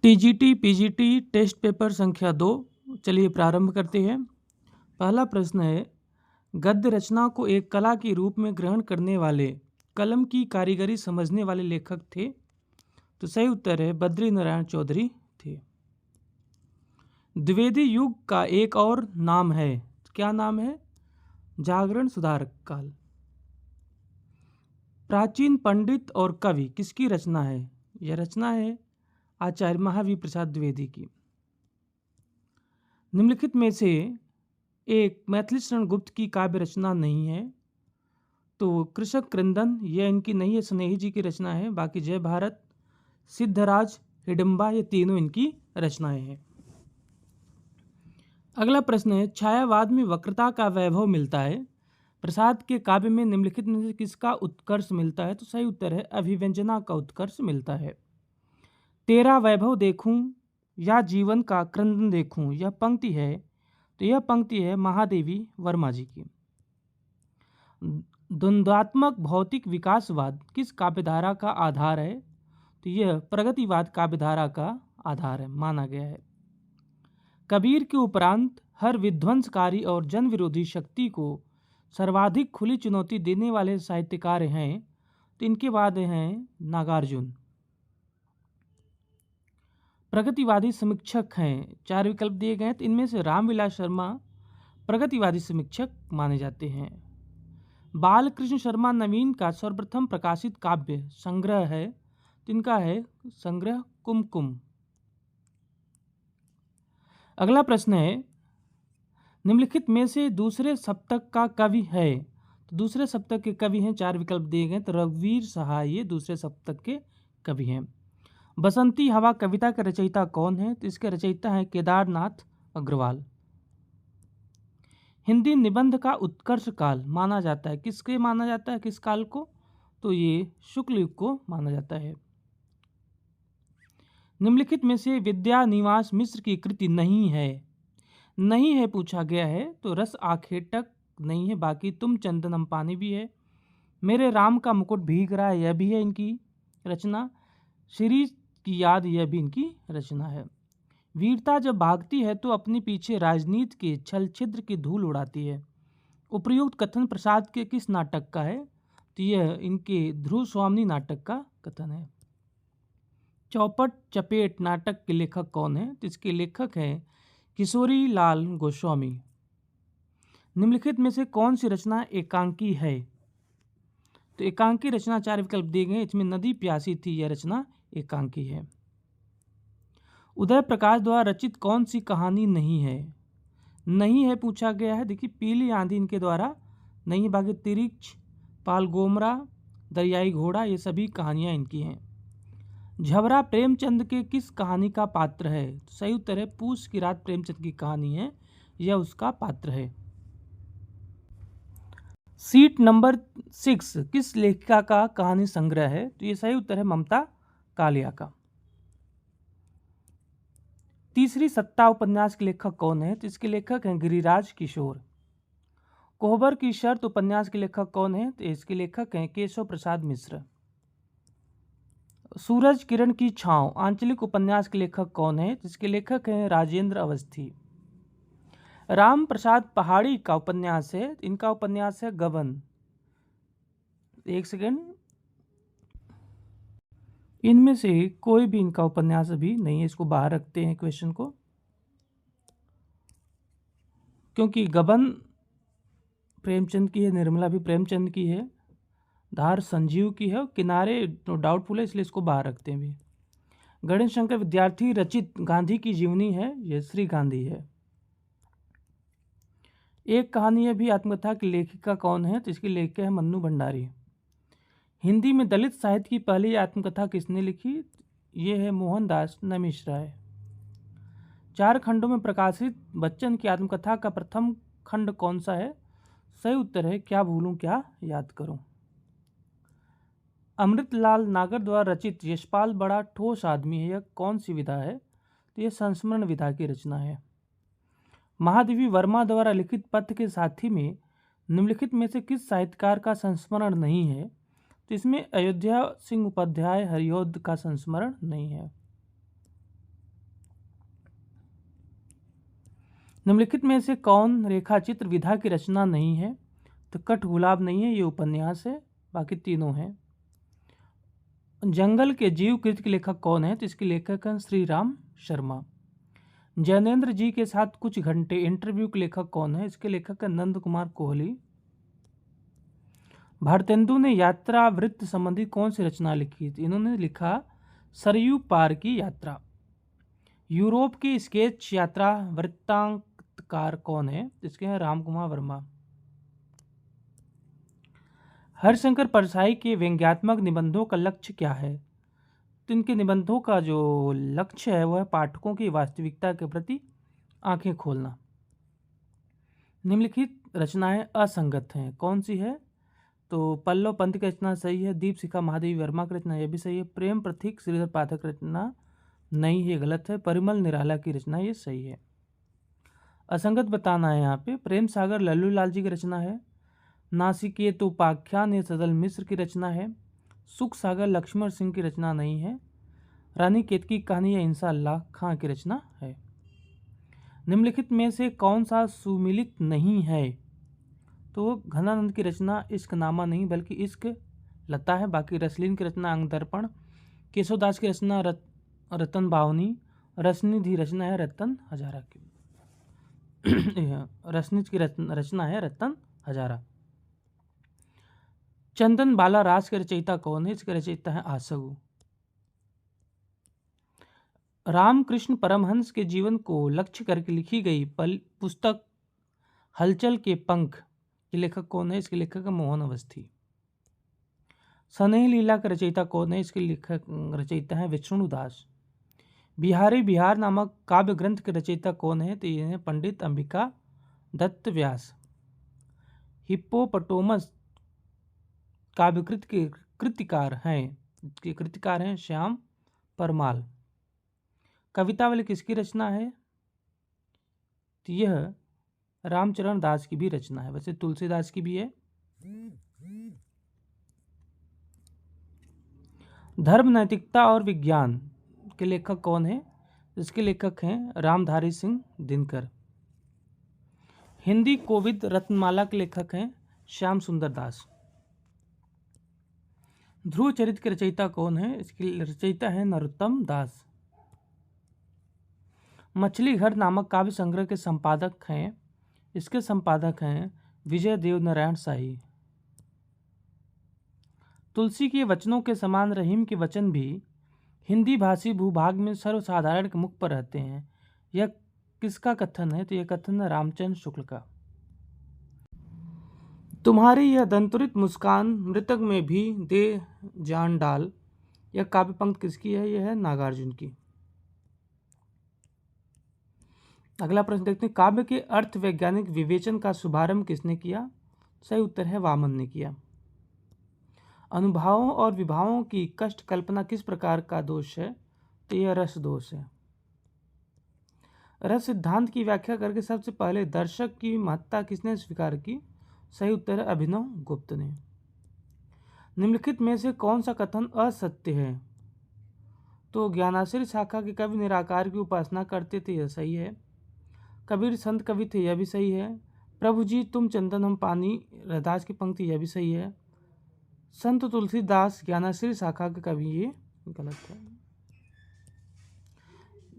TGT PGT test paper संख्या 2। चलिए प्रारंभ करते हैं। पहला प्रश्न है, गद्य रचना को एक कला के रूप में ग्रहण करने वाले, कलम की कारीगरी समझने वाले लेखक थे। तो सही उत्तर है बद्री नारायण चौधरी थे। द्विवेदी युग का एक और नाम है, क्या नाम है? जागरण सुधारक काल। प्राचीन पंडित और कवि किसकी रचना है? यह रचना है आचार्य महावीर प्रसाद द्विवेदी की। निम्नलिखित में से एक मैथिली शरण गुप्त की काव्य रचना नहीं है। तो कृषक क्रंदन यह इनकी नहीं है, स्नेही जी की रचना है। बाकी जय भारत, सिद्धराज, हिडम्बा ये तीनों इनकी रचनाएं हैं। अगला प्रश्न है, छायावाद में वक्रता का वैभव मिलता है, प्रसाद के काव्य में निम्नलिखित में से किसका उत्कर्ष मिलता है? तो सही उत्तर है अभिव्यंजना का उत्कर्ष मिलता है। तेरा वैभव देखूं या जीवन का क्रंदन देखूं, यह पंक्ति है, तो यह पंक्ति है महादेवी वर्मा जी की। द्वंद्वात्मक भौतिक विकासवाद किस काव्यधारा का आधार है? तो यह प्रगतिवाद काव्यधारा का आधार है, माना गया है। कबीर के उपरांत हर विध्वंसकारी और जन विरोधी शक्ति को सर्वाधिक खुली चुनौती देने वाले साहित्यकार हैं, तो इनके बाद हैं नागार्जुन। प्रगतिवादी समीक्षक हैं, 4 विकल्प दिए गए, तो इनमें से रामविलास शर्मा प्रगतिवादी समीक्षक माने जाते हैं। बालकृष्ण शर्मा नवीन का सर्वप्रथम प्रकाशित काव्य संग्रह है, तो इनका है संग्रह कुमकुम। अगला प्रश्न है, निम्नलिखित में से दूसरे सप्तक का कवि है? तो दूसरे सप्तक के कवि हैं, 4 विकल्प दिए गए, तो रघुवीर सहाय ये दूसरे सप्तक के कवि हैं। बसंती हवा कविता के रचयिता कौन है? तो इसके रचयिता हैं केदारनाथ अग्रवाल। हिंदी निबंध का उत्कर्ष काल माना जाता है, किसके माना जाता है, किस काल को? तो ये शुक्ल युग को माना जाता है। निम्नलिखित में से विद्या निवास मिश्र की कृति नहीं है, नहीं है पूछा गया है, तो रस आखेटक नहीं है। बाकी तुम चंदनम पानी भी है। मेरे राम का मुकुट भीग रहा है, यह भी है इनकी रचना। श्री की याद, यह भी इनकी रचना है। वीरता जब भागती है तो अपने पीछे राजनीति के छल छिद्र की धूल उड़ाती है। उपर्युक्त कथन प्रसाद के किस नाटक का है? तो यह इनके ध्रुव स्वामिनी नाटक का कथन है। चौपट चपेट नाटक के लेखक कौन है? तो इसके लेखक हैं किशोरी लाल गोस्वामी। निम्नलिखित में से कौन सी रचना एकांकी है? तो एकांकी रचना 4 विकल्प दिए गए, इसमें नदी प्यासी थी, यह रचना एकांकी है। उदय प्रकाश द्वारा रचित कौन सी कहानी नहीं है? नहीं है पूछा गया है। देखिए पीली आंधी इनके द्वारा नहीं है। बाकी तिरिक्ष, पालगोमरा, दरियाई घोड़ा ये सभी कहानियां इनकी हैं। झबरा प्रेमचंद के किस कहानी का पात्र है? सही उत्तर है पूस की रात प्रेमचंद की कहानी है, यह उसका पात्र है। सीट नंबर 6 किस लेखिका का कहानी संग्रह है? तो ये सही उत्तर है ममता कालिया का। तीसरी सत्ता उपन्यास के लेखक कौन है? तो इसके लेखक हैं गिरिराज किशोर। कोहबर की शर्त उपन्यास के लेखक कौन है? तो इसके लेखक हैं केशव प्रसाद मिश्र। सूरज किरण की छांव आंचलिक उपन्यास के लेखक कौन है? जिसके लेखक हैं राजेंद्र अवस्थी। राम प्रसाद पहाड़ी का उपन्यास है, इनका उपन्यास है गबन। एक सेकेंड, इनमें से कोई भी इनका उपन्यास अभी नहीं है, इसको बाहर रखते हैं क्वेश्चन को, क्योंकि गबन प्रेमचंद की है, निर्मला भी प्रेमचंद की है, धार संजीव की है, किनारे डाउटफुल है, इसलिए इसको बाहर रखते हैं भी। गणेश शंकर विद्यार्थी रचित गांधी की जीवनी है, यह श्री गांधी है। एक कहानी है भी आत्मकथा की लेखिका कौन है? तो इसकी लेखिका है मन्नू भंडारी। हिंदी में दलित साहित्य की पहली आत्मकथा किसने लिखी? ये है मोहनदास नमिश्राय। 4 खंडों में प्रकाशित बच्चन की आत्मकथा का प्रथम खंड कौन सा है? सही उत्तर है क्या भूलूं क्या याद करूं। अमृतलाल नागर द्वारा रचित यशपाल बड़ा ठोस आदमी है, यह कौन सी विधा है? तो यह संस्मरण विधा की रचना है। महादेवी वर्मा द्वारा लिखित पथ के साथी में निम्नलिखित में से किस साहित्यकार का संस्मरण नहीं है? तो इसमें अयोध्या सिंह उपाध्याय हरिऔध का संस्मरण नहीं है। निम्नलिखित में से कौन रेखाचित्र विधा की रचना नहीं है? तो कठ गुलाब नहीं है, ये उपन्यास है, बाकी तीनों हैं। जंगल के जीव कृत के लेखक कौन है? तो इसके लेखक हैं श्री राम शर्मा। जैनेन्द्र जी के साथ कुछ घंटे इंटरव्यू के लेखक कौन है? इसके लेखक हैं नंद कुमार कोहली। भारतेंदु ने यात्रा वृत्त संबंधी कौन सी रचना लिखी थी? इन्होंने लिखा सरयू पार की यात्रा। यूरोप की स्केच यात्रा वृत्तांतकार कौन है? इसके हैं राम कुमार वर्मा। हरिशंकर परसाई के व्यंग्यात्मक निबंधों का लक्ष्य क्या है? तो इनके निबंधों का जो लक्ष्य है वह है पाठकों की वास्तविकता के प्रति आंखें खोलना। निम्नलिखित रचनाएं असंगत हैं, कौन सी है? तो पल्लव पंत की रचना सही है, दीप शिखा महादेवी वर्मा की रचना यह भी सही है, प्रेम प्रतीक श्रीधर पाठक रचना नहीं, ये गलत है, परिमल निराला की रचना ये सही है। असंगत बताना है यहाँ पे। प्रेम सागर लल्लू लाल जी की रचना है, नासिकेत उपाख्यान ये सदल मिश्र की रचना है, सुख सागर लक्ष्मण सिंह की रचना नहीं है, रानी केतकी कहानी या इंसा अल्लाह खां की रचना है। निम्नलिखित में से कौन सा सुमिलित नहीं है? तो घनानंद की रचना इश्क नामा नहीं बल्कि इश्क लता है, बाकी रसलीन की रचना अंग दर्पण, केशवदास की रचना रतन बावनी, रसनिधि रचना है रतन हजारा की रसनिध की रचना है रतन हजारा। चंदन बाला रास के रचयिता कौन है? इसके रचयिता है आसगु। रामकृष्ण परमहंस के जीवन को लक्ष्य करके लिखी गई पुस्तक हलचल के पंख के लेखक कौन है? इसके लेखक है मोहन अवस्थी। स्नेह लीला का रचयिता कौन है? इसके लेखक रचयिता है विष्णुदास। बिहारी बिहार नामक काव्य ग्रंथ के रचयिता कौन है? तो ये है पंडित अंबिका दत्त व्यास। हिप्पोपटोमस काव्यकृत के कृतिकार हैं श्याम परमाल। कवितावली किसकी रचना है? तो यह रामचरण दास की भी रचना है, वैसे तुलसीदास की भी है। धर्म नैतिकता और विज्ञान के लेखक कौन है? इसके लेखक हैं रामधारी सिंह दिनकर। हिंदी कोविद रत्नमाला के लेखक हैं श्याम सुंदर दास। ध्रुव चरित्र के रचयिता कौन है? इसकी रचयिता है नरोत्तम दास। मछली घर नामक काव्य संग्रह के संपादक हैं, इसके संपादक हैं विजय देव नारायण शाही। तुलसी के वचनों के समान रहीम के वचन भी हिंदी भाषी भूभाग में सर्वसाधारण के मुख पर रहते हैं। यह किसका कथन है? तो यह कथन है रामचंद्र शुक्ल का। तुम्हारी यह दंतुरित मुस्कान मृतक में भी दे जान डाल, यह काव्य पंक्ति किसकी है? यह है नागार्जुन की। अगला प्रश्न देखते हैं, काव्य के अर्थ वैज्ञानिक विवेचन का शुभारंभ किसने किया? सही उत्तर है वामन ने किया। अनुभावों और विभावों की कष्ट कल्पना किस प्रकार का दोष है? तो यह रस दोष है। रस सिद्धांत की व्याख्या करके सबसे पहले दर्शक की महत्ता किसने स्वीकार की? सही उत्तर है अभिनव गुप्त ने। निम्नलिखित में से कौन सा कथन असत्य है? तो ज्ञानाश्री शाखा के कवि निराकार की उपासना करते थे, यह सही है। कबीर संत कवि थे, यह भी सही है। प्रभु जी तुम चंदन हम पानी रैदास की पंक्ति, यह भी सही है। संत तुलसीदास ज्ञानाश्री शाखा के कवि, ये गलत है।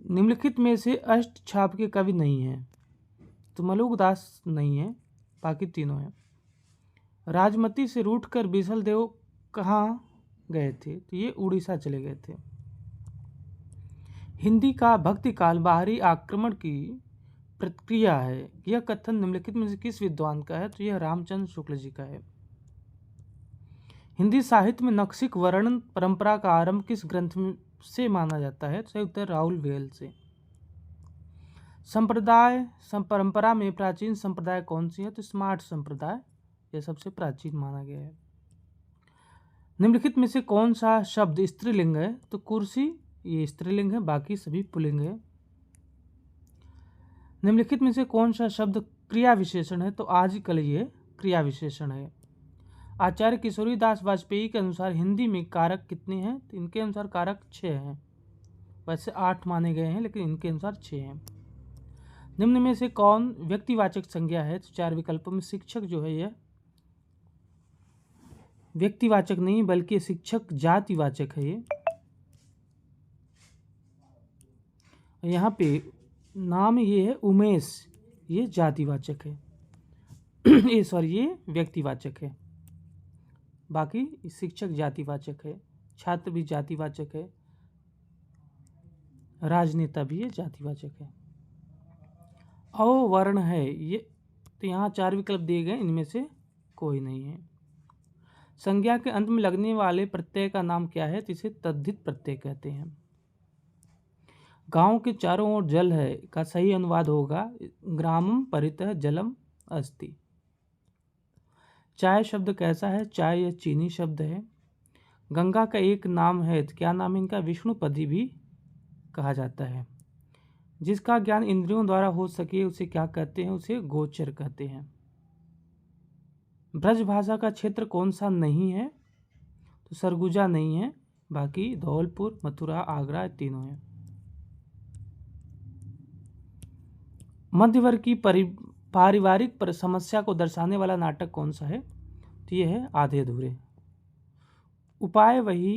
निम्नलिखित में से अष्ट छाप के कवि नहीं है, तो मलुकदास नहीं है, बाकी तीनों हैं। राजमती से रूठकर बीसल देव कहाँ गए थे? तो ये उड़ीसा चले गए थे। हिंदी का भक्ति काल बाहरी आक्रमण की प्रक्रिया है, यह कथन निम्नलिखित में से किस विद्वान का है? तो यह रामचंद्र शुक्ल जी का है। हिंदी साहित्य में नक्सिक वर्णन परंपरा का आरंभ किस ग्रंथ से माना जाता है? सही उत्तर राहुल वेल से। संप्रदाय परंपरा में प्राचीन संप्रदाय कौन सी है? तो स्मार्ट संप्रदाय, यह सबसे प्राचीन माना गया है। निम्नलिखित में से कौन सा शब्द स्त्रीलिंग है? तो कुर्सी ये स्त्रीलिंग है, बाकी सभी पुल्लिंग है। निम्नलिखित में से कौन सा शब्द क्रिया विशेषण है? तो आजकल ये क्रिया विशेषण है। आचार्य किशोरीदास वाजपेयी के अनुसार हिंदी में कारक कितने हैं? तो इनके अनुसार कारक 6 हैं, वैसे 8 माने गए हैं लेकिन इनके अनुसार 6 हैं। निम्न में से कौन व्यक्तिवाचक संज्ञा है? तो 4 विकल्पों में शिक्षक जो है यह व्यक्तिवाचक नहीं बल्कि शिक्षक जातिवाचक है। यहाँ पे नाम ये है उमेश, ये जातिवाचक है। ये सॉरी, ये व्यक्तिवाचक है, बाकी शिक्षक जातिवाचक है, छात्र भी जातिवाचक है, राजनेता भी ये जातिवाचक है। अवर्ण है ये, तो यहाँ 4 विकल्प दिए गए, इनमें से कोई नहीं है। संज्ञा के अंत में लगने वाले प्रत्यय का नाम क्या है? तो इसे तद्धित प्रत्यय कहते हैं। गांव के चारों ओर जल है का सही अनुवाद होगा ग्रामम परितः जलम अस्ति। चाय शब्द कैसा है? चाय यह चीनी शब्द है। गंगा का एक नाम है, तो क्या नाम है इनका? विष्णुपदी भी कहा जाता है। जिसका ज्ञान इंद्रियों द्वारा हो सके उसे क्या कहते हैं? उसे गोचर कहते हैं। ब्रज भाषा का क्षेत्र कौन सा नहीं है? तो सरगुजा नहीं है, बाकी धौलपुर, मथुरा, आगरा तीनों हैं। मध्यवर्ग की पारिवारिक समस्या को दर्शाने वाला नाटक कौन सा है? तो ये है आधे अधूरे। उपाय वही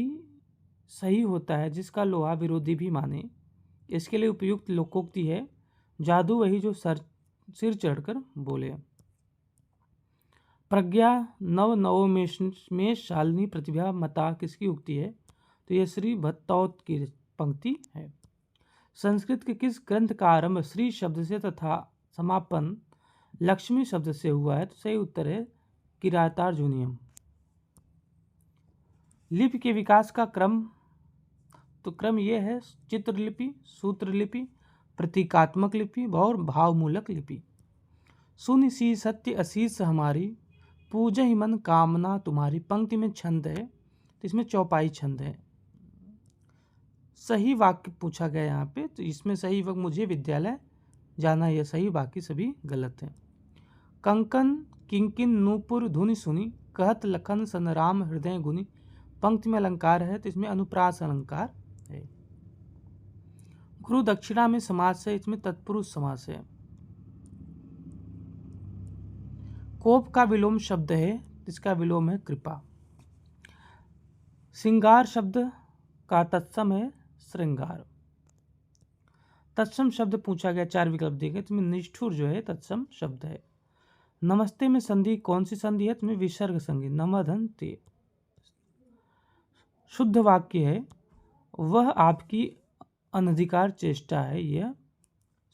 सही होता है जिसका लोहा विरोधी भी माने। इसके लिए उपयुक्त लोकोक्ति है जादू वही जो सिर चढ़कर बोले। प्रज्ञा नव नवोमेश शालिनी प्रतिभा मता किसकी उक्ति है? तो यह श्री भट्टौत की पंक्ति है। संस्कृत के किस ग्रंथ का आरंभ श्री शब्द से तथा समापन लक्ष्मी शब्द से हुआ है? तो सही उत्तर है किरातार्जुनीयम। लिपि के विकास का क्रम, तो क्रम यह है चित्रलिपि, सूत्रलिपि, प्रतीकात्मक लिपि और भावमूलक लिपि। सुनि सी सत्य असीस हमारी, पूजा ही मन कामना तुम्हारी। पंक्ति में छंद है, तो इसमें चौपाई छंद है। सही वाक्य पूछा गया यहाँ पे, तो इसमें सही वक्त मुझे विद्यालय जाना, यह सही, बाकी सभी गलत हैं। कंकन किंकिन नूपुर धुनि सुनी, कहत लखन सन राम हृदय गुनी। पंक्ति में अलंकार है, तो इसमें अनुप्रास अलंकार है। गुरु दक्षिणा में समास है, इसमें तत्पुरुष समास है। कोप का विलोम शब्द है, इसका विलोम है कृपा। श्रृंगार शब्द का तत्सम है श्रृंगार। तत्सम शब्द पूछा गया, 4 विकल्प दिए गए, इसमें निष्ठुर जो है तत्सम शब्द है। नमस्ते में संधि कौन सी संधि है? तुम्हें विसर्ग संधि, नमधन ते। शुद्ध वाक्य है वह आपकी अनधिकार चेष्टा है, यह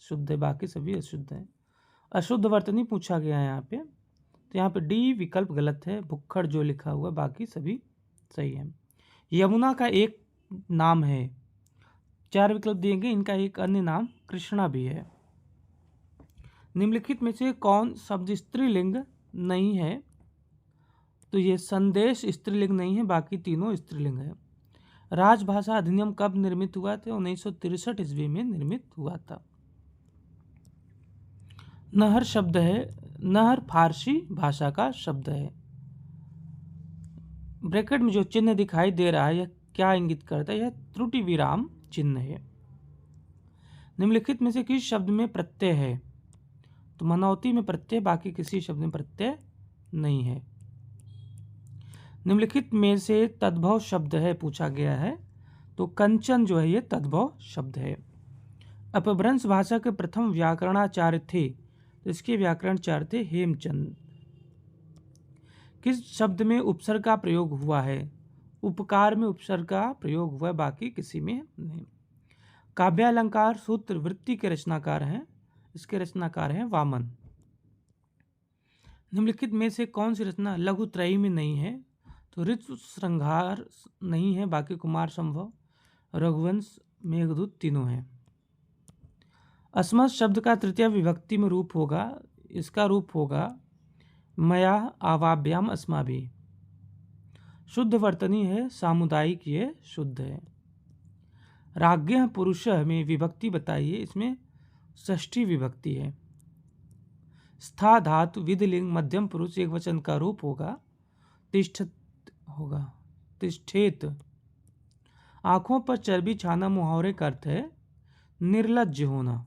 शुद्ध है, बाकी सभी अशुद्ध है। अशुद्ध वर्तनी पूछा गया है यहाँ पे, तो यहाँ पे डी विकल्प गलत है, भुक्खड़ जो लिखा हुआ, बाकी सभी सही है। यमुना का एक नाम है, 4 विकल्प दिए गए, इनका एक अन्य नाम कृष्णा भी है। निम्नलिखित में से कौन शब्द स्त्रीलिंग नहीं है? तो ये संदेश स्त्रीलिंग नहीं है, बाकी तीनों स्त्रीलिंग है। राजभाषा अधिनियम कब निर्मित हुआ था? 1963 ईस्वी में निर्मित हुआ था। नहर शब्द है, नहर फारसी भाषा का शब्द है। ब्रैकेट में जो चिन्ह दिखाई दे रहा है यह क्या इंगित करता है? यह त्रुटि विराम चिन्ह है। निम्नलिखित में से किस शब्द में प्रत्यय है? तो मनौती में प्रत्यय, बाकी किसी शब्द में प्रत्यय नहीं है। निम्नलिखित में से तद्भव शब्द है पूछा गया है, तो कंचन जो है ये तद्भव शब्द है। अपभ्रंश भाषा के प्रथम व्याकरणाचार्य थे, तो इसके व्याकरणाचार्य थे हेमचंद। किस शब्द में उपसर्ग का प्रयोग हुआ है? उपकार में उपसर्ग का प्रयोग हुआ है, बाकी किसी में नहीं। काव्यालंकार सूत्र वृत्ति के रचनाकार हैं, इसके रचनाकार हैं वामन। निम्नलिखित में से कौन सी रचना लघुत्रयी में नहीं है? तो ऋतु श्रृंगार नहीं है, बाकी कुमार संभव, रघुवंश, मेघदूत तीनों हैं। अस्मत् शब्द का तृतीय विभक्ति में रूप होगा, इसका रूप होगा मया आवाभ्याम अस्माभि। शुद्ध वर्तनी है, सामुदायिक ये शुद्ध है। राज्ञ पुरुष में विभक्ति बताइए, इसमें षष्ठी विभक्ति है। स्था धातु विधिलिंग मध्यम पुरुष एक वचन का रूप होगा, तिष्ठत होगा, तिष्ठेत। आंखों पर चर्बी छाना मुहावरे का अर्थ है निर्लज्ज होना।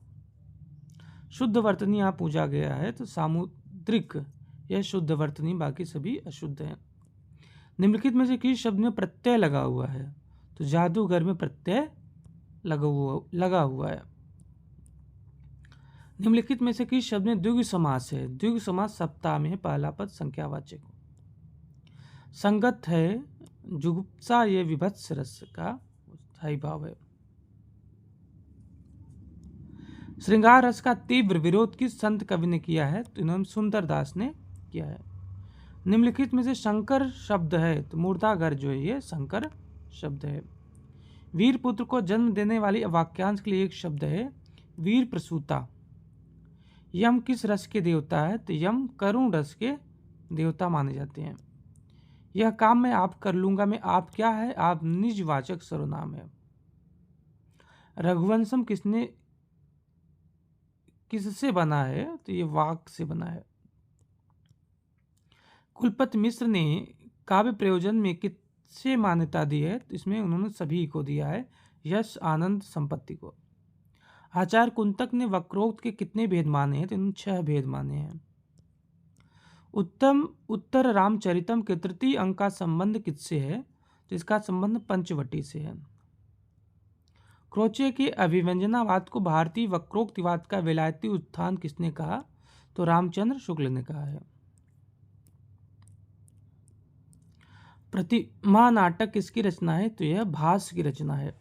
शुद्ध वर्तनी यहाँ पूछा गया है तो सामुद्रिक यह शुद्ध वर्तनी, बाकी सभी अशुद्ध हैं। निम्नलिखित में से किस शब्द में प्रत्यय लगा हुआ है? तो जादूगर में प्रत्यय लगा हुआ है। निम्नलिखित में से किस शब्द में द्विगु समास है? द्विगु समास सप्ताह में पहला पद संख्यावाचक। संगत है जुगुप्सा, ये विभत्स रस का स्थायी भाव है। श्रृंगार रस का तीव्र विरोध किस संत कवि ने किया है? तो इन्होंने सुंदरदास ने किया है। निम्नलिखित में से शंकर शब्द है? तो मुर्दागर जो है ये शंकर शब्द है। वीर पुत्र को जन्म देने वाली वाक्यांश के लिए एक शब्द है वीर प्रसूता। यम किस रस के देवता है? तो यम करुण रस के देवता माने जाते हैं। यह काम मैं आप कर लूंगा में आप क्या है? आप निजवाचक सर्वनाम है। रघुवंशम किससे बना है? तो ये वाक से बना है। कुलपति मिश्र ने काव्य प्रयोजन में किससे मान्यता दी है? तो इसमें उन्होंने सभी को दिया है, यश आनंद संपत्ति को। आचार्य कुंतक ने वक्रोक्त के कितने भेद माने हैं? तो इन्होंने 6 भेद माने हैं। उत्तम उत्तर रामचरितम के तृतीय अंक का संबंध किससे है? तो इसका संबंध पंचवटी से है। क्रोचे के अभिव्यंजनावाद को भारतीय वक्रोक्तिवाद का विलायती उत्थान किसने कहा? तो रामचंद्र शुक्ल ने कहा है। प्रतिमा नाटक किसकी रचना है? तो यह भास की रचना है।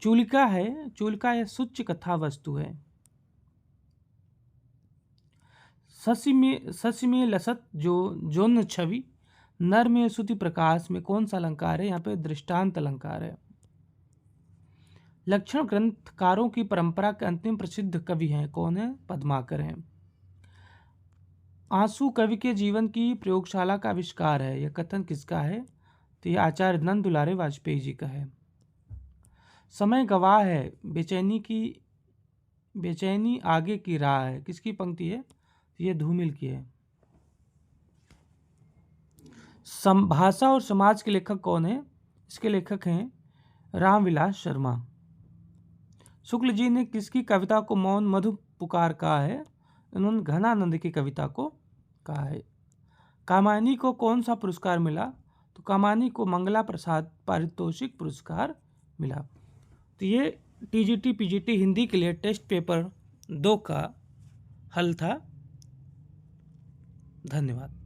चूलिका है, चूलिका यह सूच्य कथा वस्तु है। सस्य में लसत जो जोन छवि, नर में सुति प्रकाश में कौन सा अलंकार है? यहाँ पे दृष्टांत अलंकार है। लक्षण ग्रंथकारों की परंपरा के अंतिम प्रसिद्ध कवि हैं, कौन है? पद्माकर हैं। आंसू कवि के जीवन की प्रयोगशाला का आविष्कार है, यह कथन किसका है? तो यह आचार्य नंद दुलारे वाजपेयी जी का है। समय गवाह है, बेचैनी आगे की राह है, किसकी पंक्ति है? यह धूमिल की है। भाषा और समाज के लेखक कौन है? इसके लेखक हैं रामविलास शर्मा। शुक्ल जी ने किसकी कविता को मौन मधु पुकार कहा है? उन्होंने घनानंद की कविता को कहा है। कामायनी को कौन सा पुरस्कार मिला? तो कामायनी को मंगला प्रसाद पारितोषिक पुरस्कार मिला। तो ये टीजीटी पीजीटी हिंदी के लिए टेस्ट पेपर 2 का हल था। धन्यवाद।